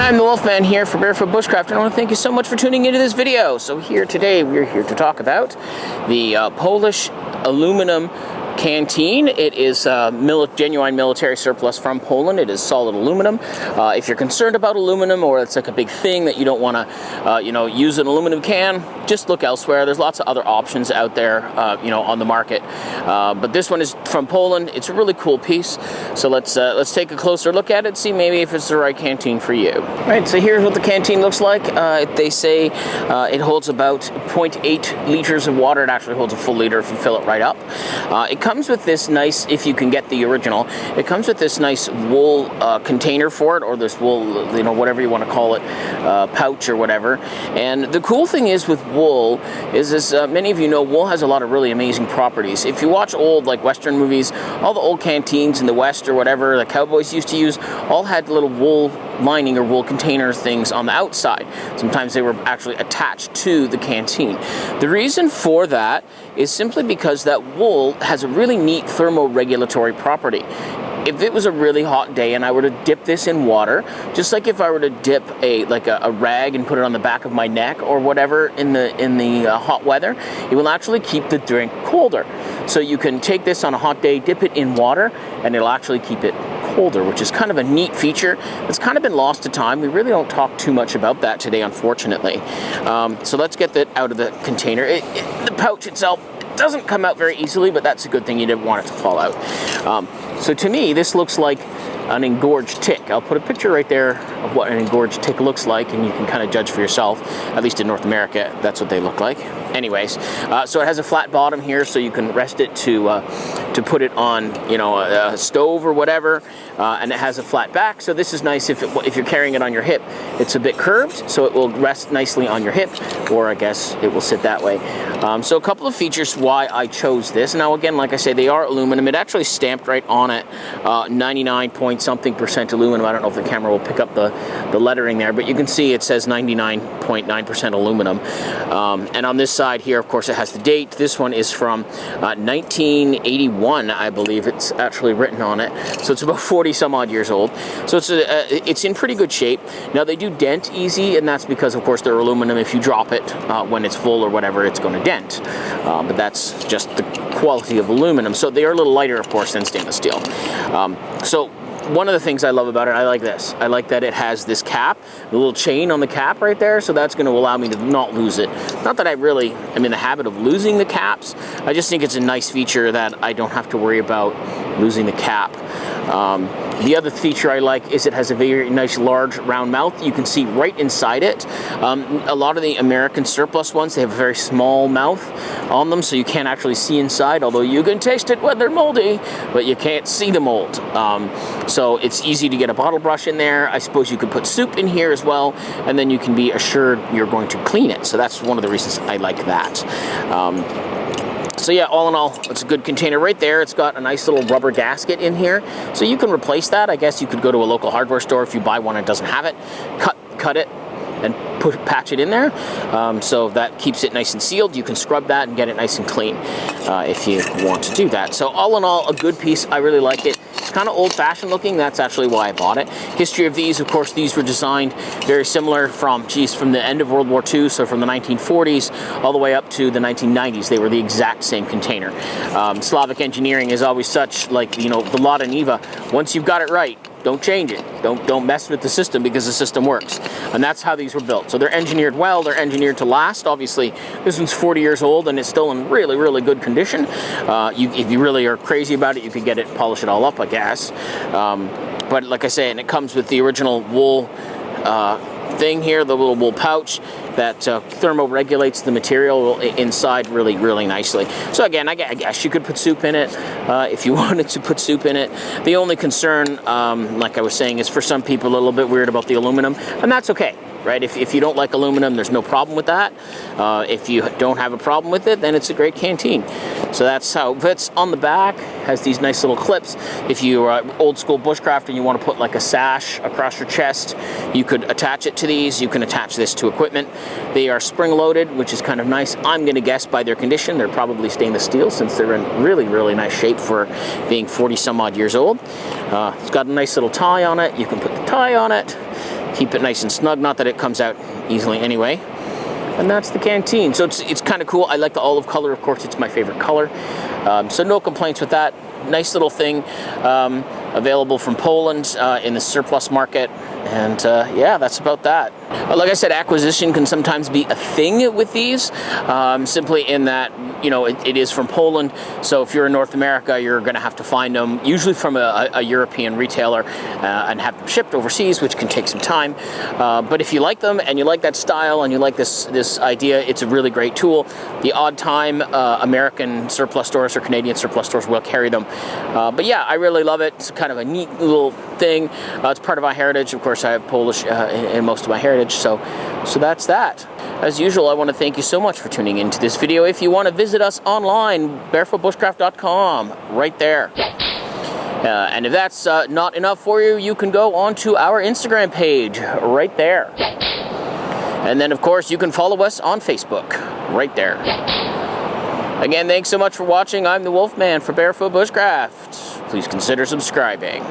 I'm the Wolfman here for Barefoot Bushcraft, and I want to thank you so much for tuning into this video. So here today, we're here to talk about the Polish aluminum Canteen. It is genuine military surplus from Poland. It is solid aluminum. If you're concerned about aluminum, or it's like a big thing that you don't want to, use an aluminum can, just look elsewhere. There's lots of other options out there, on the market. But this one is from Poland. It's a really cool piece. So let's take a closer look at it, see maybe if it's the right canteen for you. All right, so here's what the canteen looks like. They say it holds about 0.8 liters of water. It actually holds a full liter if you fill it right up. It comes with this nice, if you can get the original, it comes with this nice wool container for it, or this wool, whatever you want to call it, pouch or whatever. And the cool thing is with wool is, as many of you know, wool has a lot of really amazing properties. If you watch old, like Western movies, all the old canteens in the West or whatever the cowboys used to use, all had little wool lining or wool container things on the outside. Sometimes they were actually attached to the canteen. The reason for that is simply because that wool has a really neat thermoregulatory property. If it was a really hot day and I were to dip this in water, just like if I were to dip a rag and put it on the back of my neck or whatever in the hot weather, it will actually keep the drink colder. So you can take this on a hot day, dip it in water, and it'll actually keep it colder, which is kind of a neat feature that's kind of been lost to time. We really don't talk too much about that today, unfortunately. So let's get that out of the container. The pouch itself doesn't come out very easily, but that's a good thing. You didn't want it to fall out. So to me, this looks like an engorged tick. I'll put a picture right there of what an engorged tick looks like, and you can kind of judge for yourself. At least in North America, that's what they look like. Anyways, so it has a flat bottom here, so you can rest it to put it on, a stove or whatever, and it has a flat back. So this is nice if you're carrying it on your hip. It's a bit curved, so it will rest nicely on your hip, or I guess it will sit that way. So a couple of features why I chose this. Now again, like I say, they are aluminum. It actually stamped right on it, 99-point-something% aluminum. I don't know if the camera will pick up the lettering there, but you can see it says 99.9% aluminum. And on this side here, of course, it has the date. This one is from 1981, I believe it's actually written on it. So it's about 40 some odd years old. So it's in pretty good shape. Now they do dent easy, and that's because, of course, they're aluminum. If you drop it when it's full or whatever, it's going to dent. But that's just the quality of aluminum. So they are a little lighter, of course, than stainless steel. So one of the things I love about it, I like this. I like that it has this cap, the little chain on the cap right there, so that's going to allow me to not lose it. Not that I really am in the habit of losing the caps. I just think it's a nice feature that I don't have to worry about losing the cap. The other feature I like is it has a very nice large round mouth. You can see right inside it. A lot of the American surplus ones, they have a very small mouth on them, so you can't actually see inside, although you can taste it when they're moldy, but you can't see the mold. So it's easy to get a bottle brush in there. I suppose you could put soup in here as well, and then you can be assured you're going to clean it. So that's one of the reasons I like that. So yeah, all in all, it's a good container right there. It's got a nice little rubber gasket in here, so you can replace that. I guess you could go to a local hardware store if you buy one that doesn't have it, cut it, and patch it in there, so that keeps it nice and sealed. You can scrub that and get it nice and clean if you want to do that. So all in all, a good piece. I really like it. It's kind of old-fashioned looking. That's actually why I bought it. History of these, of course, these were designed very similar from the end of World War II, so from the 1940s all the way up to the 1990s. They were the exact same container. Slavic engineering is always such, like, the Lada Niva. Once you've got it right, don't change it. Don't mess with the system, because the system works. And that's how these were built. So they're engineered well. They're engineered to last. Obviously, this one's 40 years old, and it's still in really, really good condition. If you really are crazy about it, you could get it, polish it all up, I guess. But like I say, and it comes with the original wool thing here, the little wool pouch that thermoregulates the material inside really, really nicely. So again, I guess you could put soup in it if you wanted to put soup in it. The only concern, like I was saying, is for some people a little bit weird about the aluminum, and that's okay. Right? If you don't like aluminum, there's no problem with that. If you don't have a problem with it, then it's a great canteen. So that's how it fits. On the back, has these nice little clips. If you are old school bushcraft and you want to put like a sash across your chest, you could attach it to these. You can attach this to equipment. They are spring loaded, which is kind of nice. I'm going to guess by their condition, they're probably stainless steel, since they're in really, really nice shape for being 40 some odd years old. It's got a nice little tie on it. You can put the tie on it. keep it nice and snug. Not that it comes out easily anyway. And that's the Canteen. So it's kind of cool. I like the olive color. Of course, it's my favorite color. So no complaints with that. Nice little thing. Available from Poland in the surplus market. And yeah, that's about that. Like I said, acquisition can sometimes be a thing with these, simply in that, you know, it is from Poland. So if you're in North America, you're going to have to find them usually from a European retailer and have them shipped overseas, which can take some time. But if you like them and you like that style and you like this idea, it's a really great tool. The odd time American surplus stores or Canadian surplus stores will carry them. But yeah, I really love it. It's kind of a neat little thing. It's part of my heritage. Of course, I have Polish in most of my heritage, so that's that. As usual, I want to thank you so much for tuning into this video. If you want to visit us online, barefootbushcraft.com, right there. And if that's not enough for you, you can go onto our Instagram page, right there. And then, of course, you can follow us on Facebook, right there. Again, thanks so much for watching. I'm the Wolfman for Barefoot Bushcraft. Please consider subscribing.